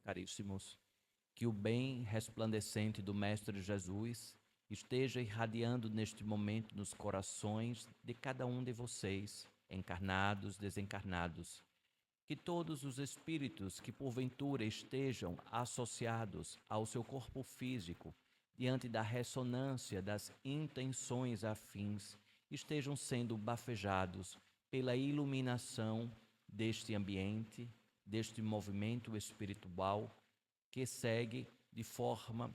caríssimos, que o bem resplandecente do Mestre Jesus esteja irradiando neste momento nos corações de cada um de vocês, encarnados, desencarnados. Que todos os espíritos que porventura estejam associados ao seu corpo físico, diante da ressonância das intenções afins, estejam sendo bafejados pela iluminação deste ambiente, deste movimento espiritual que segue de forma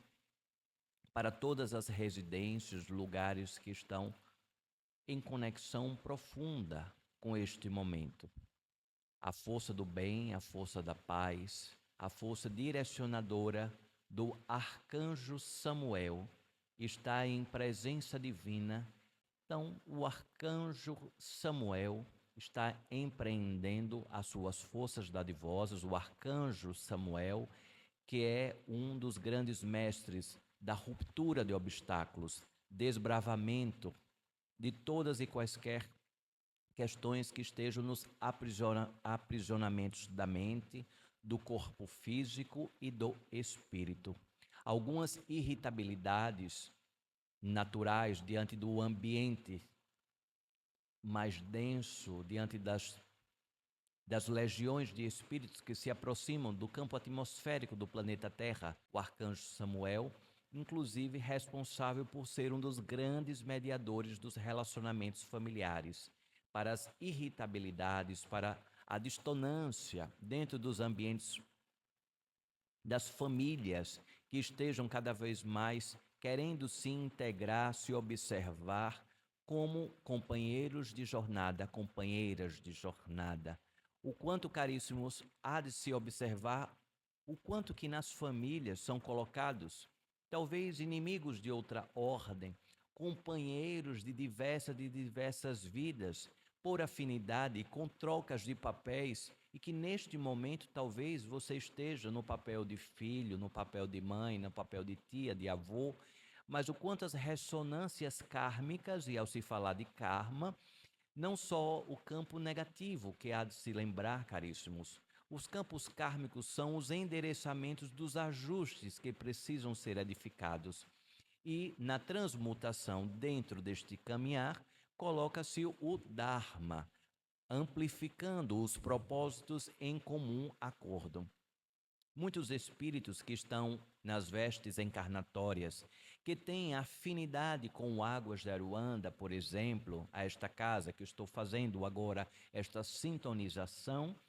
para todas as residências, lugares que estão em conexão profunda com este momento. A força do bem, a força da paz, a força direcionadora do arcanjo Samuel está em presença divina. Então, o arcanjo Samuel está empreendendo as suas forças dadivosas. O arcanjo Samuel, que é um dos grandes mestres da ruptura de obstáculos, desbravamento de todas e quaisquer questões que estejam nos aprisionamentos da mente, do corpo físico e do espírito. Algumas irritabilidades naturais diante do ambiente mais denso, diante das legiões de espíritos que se aproximam do campo atmosférico do planeta Terra, o arcanjo Samuel, inclusive responsável por ser um dos grandes mediadores dos relacionamentos familiares, para as irritabilidades, para a distonância dentro dos ambientes das famílias que estejam cada vez mais querendo se integrar, se observar como companheiros de jornada, companheiras de jornada. O quanto, caríssimos, há de se observar o quanto que nas famílias são colocados, talvez inimigos de outra ordem, companheiros de diversas vidas, por afinidade, com trocas de papéis, e que neste momento talvez você esteja no papel de filho, no papel de mãe, no papel de tia, de avô, mas o quanto as ressonâncias kármicas, e ao se falar de karma, não só o campo negativo que há de se lembrar, caríssimos, os campos kármicos são os endereçamentos dos ajustes que precisam ser edificados. E na transmutação dentro deste caminhar, coloca-se o Dharma, amplificando os propósitos em comum acordo. Muitos espíritos que estão nas vestes encarnatórias, que têm afinidade com águas da Aruanda, por exemplo, a esta casa que estou fazendo agora, esta sintonização,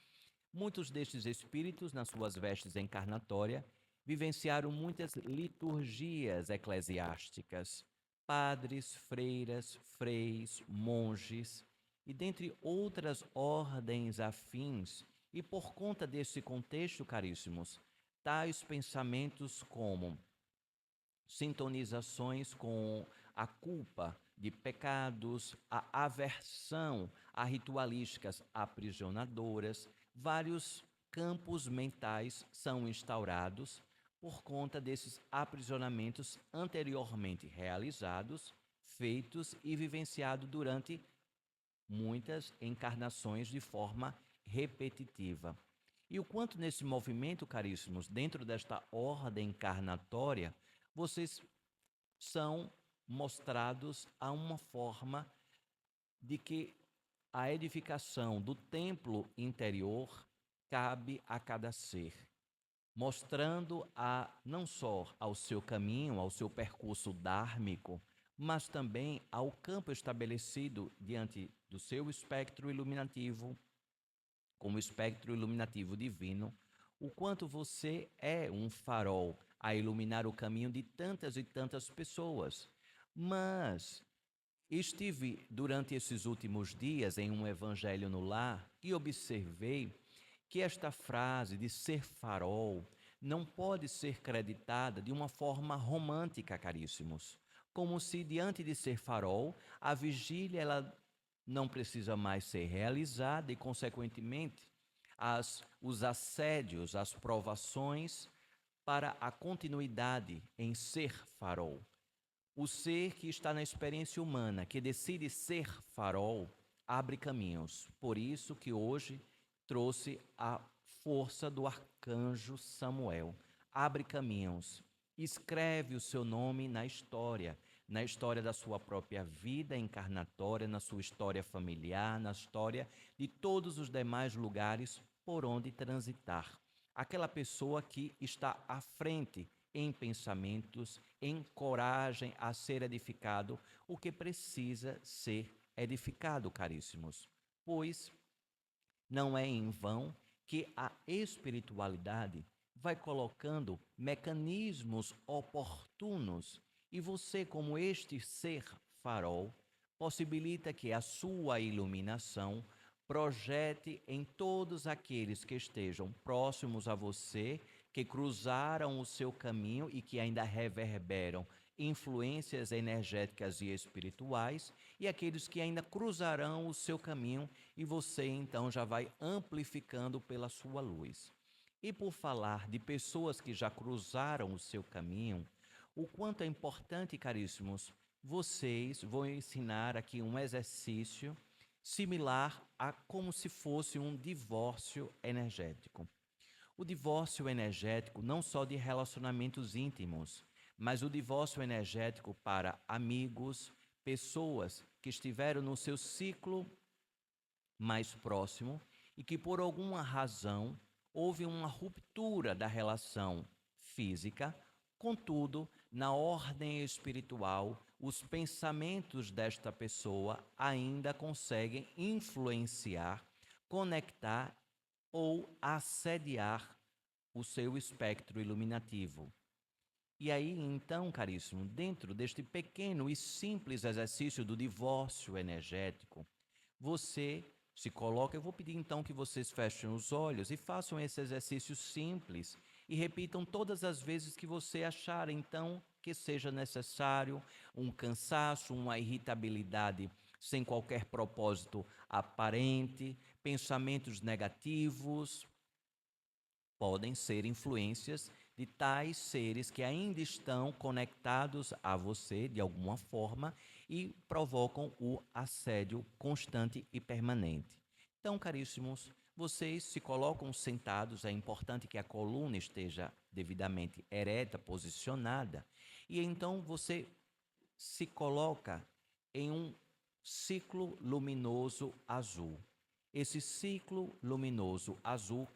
muitos destes espíritos, nas suas vestes encarnatórias, vivenciaram muitas liturgias eclesiásticas, padres, freiras, freis, monges, e dentre outras ordens afins, e por conta desse contexto, caríssimos, tais pensamentos como sintonizações com a culpa de pecados, a aversão a ritualísticas aprisionadoras, vários campos mentais são instaurados por conta desses aprisionamentos anteriormente realizados, feitos e vivenciados durante muitas encarnações de forma repetitiva. E o quanto nesse movimento, caríssimos, dentro desta ordem encarnatória, vocês são mostrados a uma forma de que a edificação do templo interior cabe a cada ser, mostrando não só ao seu caminho, ao seu percurso dármico, mas também ao campo estabelecido diante do seu espectro iluminativo, como espectro iluminativo divino, o quanto você é um farol a iluminar o caminho de tantas e tantas pessoas. Mas estive durante esses últimos dias em um evangelho no lar e observei que esta frase de ser farol não pode ser creditada de uma forma romântica, caríssimos. Como se diante de ser farol, a vigília ela não precisa mais ser realizada e, consequentemente, os assédios, as provações para a continuidade em ser farol. O ser que está na experiência humana, que decide ser farol, abre caminhos. Por isso que hoje trouxe a força arcanjo Samuel. Abre caminhos, escreve o seu nome na história da sua própria vida encarnatória, na sua história familiar, na história de todos os demais lugares por onde transitar. Aquela pessoa que está à frente em pensamentos, em coragem a ser edificado, o que precisa ser edificado, caríssimos. Pois não é em vão que a espiritualidade vai colocando mecanismos oportunos e você, como este ser farol, possibilita que a sua iluminação projete em todos aqueles que estejam próximos a você, que cruzaram o seu caminho e que ainda reverberam influências energéticas e espirituais, e aqueles que ainda cruzarão o seu caminho, e você então já vai amplificando pela sua luz. E por falar de pessoas que já cruzaram o seu caminho, o quanto é importante, caríssimos, vocês vão ensinar aqui um exercício similar a como se fosse um divórcio energético. O divórcio energético não só de relacionamentos íntimos, mas o divórcio energético para amigos, pessoas que estiveram no seu ciclo mais próximo e que por alguma razão houve uma ruptura da relação física, contudo, na ordem espiritual, os pensamentos desta pessoa ainda conseguem influenciar, conectar ou assediar o seu espectro iluminativo. E aí, então, caríssimo, dentro deste pequeno e simples exercício do divórcio energético, você se coloca. Eu vou pedir então que vocês fechem os olhos e façam esse exercício simples e repitam todas as vezes que você achar então que seja necessário, um cansaço, uma irritabilidade sem qualquer propósito aparente, pensamentos negativos, podem ser influências de tais seres que ainda estão conectados a você de alguma forma e provocam o assédio constante e permanente. Então, caríssimos, vocês se colocam sentados, é importante que a coluna esteja devidamente ereta, posicionada, e então você se coloca em um ciclo luminoso azul. Esse ciclo luminoso azul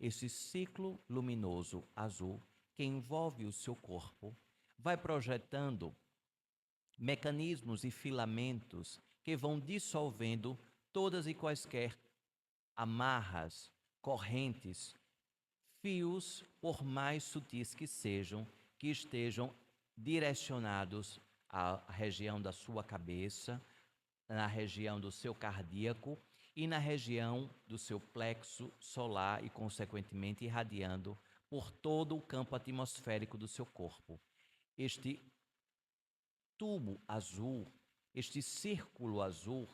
esse ciclo luminoso azul que envolve o seu corpo, vai projetando mecanismos e filamentos que vão dissolvendo todas e quaisquer amarras, correntes, fios, por mais sutis que sejam, que estejam direcionados à região da sua cabeça, na região do seu cardíaco e na região do seu plexo solar e, consequentemente, irradiando por todo o campo atmosférico do seu corpo. Este tubo azul, este círculo azul,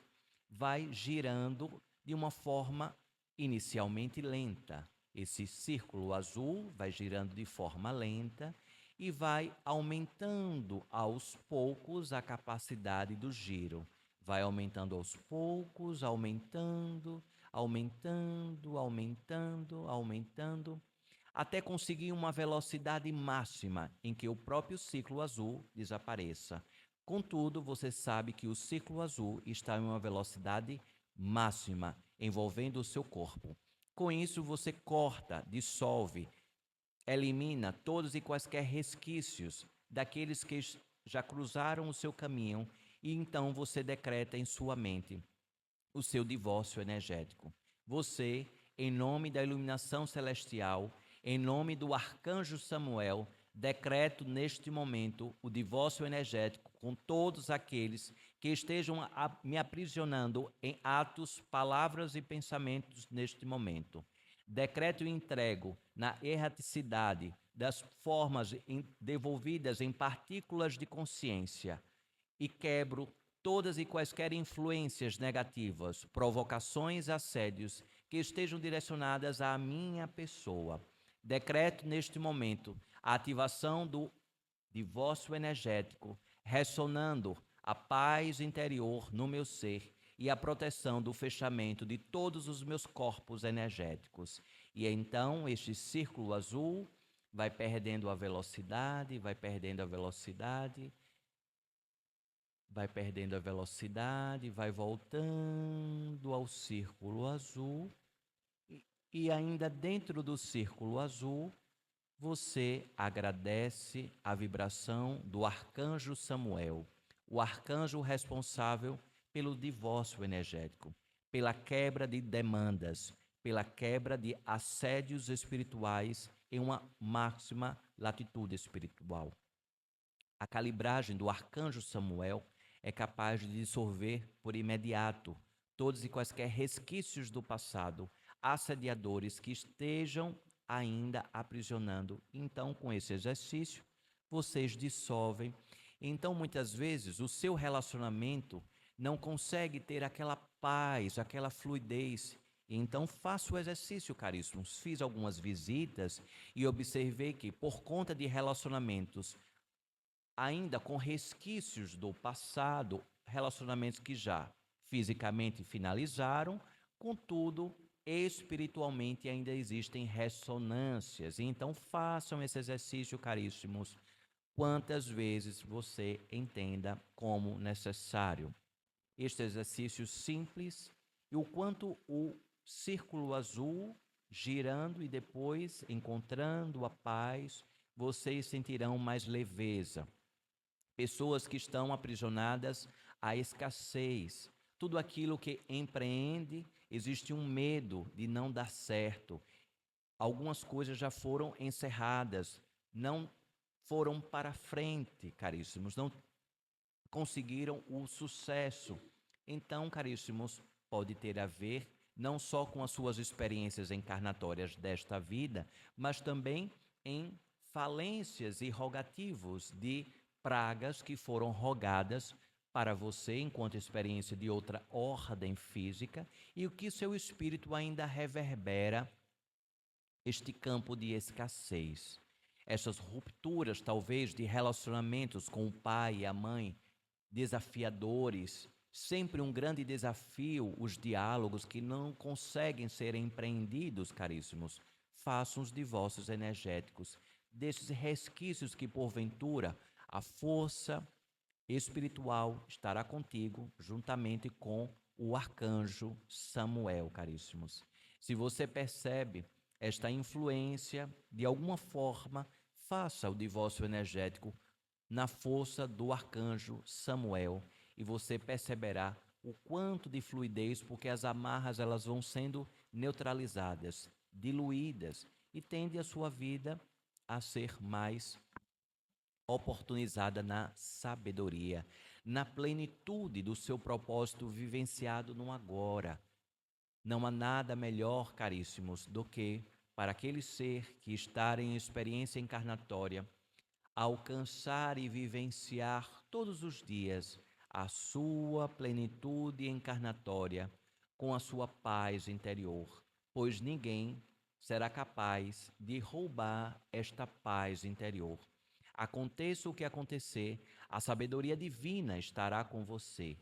vai girando de uma forma inicialmente lenta. Esse círculo azul vai girando de forma lenta e vai aumentando aos poucos a capacidade do giro. Vai aumentando aos poucos, aumentando, até conseguir uma velocidade máxima em que o próprio ciclo azul desapareça. Contudo, você sabe que o ciclo azul está em uma velocidade máxima, envolvendo o seu corpo. Com isso, você corta, dissolve, elimina todos e quaisquer resquícios daqueles que já cruzaram o seu caminho e então você decreta em sua mente o seu divórcio energético. Você, em nome da iluminação celestial, em nome do arcanjo Samuel, decreto neste momento o divórcio energético com todos aqueles que estejam me aprisionando em atos, palavras e pensamentos neste momento. Decreto e entrego na erraticidade das formas devolvidas em partículas de consciência e quebro todas e quaisquer influências negativas, provocações, assédios que estejam direcionadas à minha pessoa. Decreto neste momento a ativação do divórcio energético, ressonando a paz interior no meu ser e a proteção do fechamento de todos os meus corpos energéticos. E então este círculo azul vai perdendo a velocidade, vai perdendo a velocidade, vai perdendo a velocidade, vai voltando ao círculo azul. E ainda dentro do círculo azul, você agradece a vibração do arcanjo Samuel, o arcanjo responsável pelo divórcio energético, pela quebra de demandas, pela quebra de assédios espirituais em uma máxima latitude espiritual. A calibragem do arcanjo Samuel é capaz de dissolver por imediato todos e quaisquer resquícios do passado, assediadores que estejam ainda aprisionando. Então, com esse exercício, vocês dissolvem. Então, muitas vezes, o seu relacionamento não consegue ter aquela paz, aquela fluidez. Então, faça o exercício, caríssimos. Fiz algumas visitas e observei que, por conta de relacionamentos ainda com resquícios do passado, relacionamentos que já fisicamente finalizaram, contudo, espiritualmente ainda existem ressonâncias. Então, façam esse exercício, caríssimos, quantas vezes você entenda como necessário. Este exercício simples e o quanto o círculo azul girando e depois encontrando a paz, vocês sentirão mais leveza. Pessoas que estão aprisionadas à escassez. Tudo aquilo que empreende, existe um medo de não dar certo. Algumas coisas já foram encerradas, não foram para frente, caríssimos, não conseguiram o sucesso. Então, caríssimos, pode ter a ver não só com as suas experiências encarnatórias desta vida, mas também em falências e rogativos de pragas que foram rogadas para você enquanto experiência de outra ordem física e o que seu espírito ainda reverbera este campo de escassez. Essas rupturas, talvez, de relacionamentos com o pai e a mãe, desafiadores, sempre um grande desafio, os diálogos que não conseguem ser empreendidos, caríssimos. Façam os divórcios energéticos desses resquícios que, porventura, a força espiritual estará contigo, juntamente com o arcanjo Samuel, caríssimos. Se você percebe esta influência, de alguma forma, faça o divórcio energético na força do arcanjo Samuel e você perceberá o quanto de fluidez, porque as amarras elas vão sendo neutralizadas, diluídas e tende a sua vida a ser mais oportunizada na sabedoria, na plenitude do seu propósito vivenciado no agora. Não há nada melhor, caríssimos, do que para aquele ser que está em experiência encarnatória, alcançar e vivenciar todos os dias a sua plenitude encarnatória com a sua paz interior, pois ninguém será capaz de roubar esta paz interior. Aconteça o que acontecer, a sabedoria divina estará com você.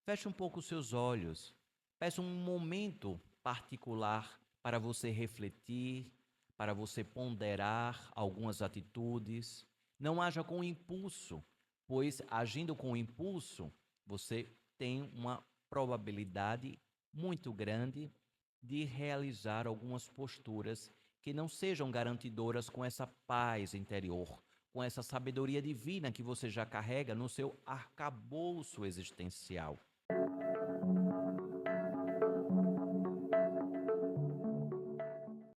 Feche um pouco os seus olhos. Peça um momento particular para você refletir, para você ponderar algumas atitudes. Não haja com impulso, pois agindo com impulso, você tem uma probabilidade muito grande de realizar algumas posturas que não sejam garantidoras com essa paz interior, com essa sabedoria divina que você já carrega no seu arcabouço existencial.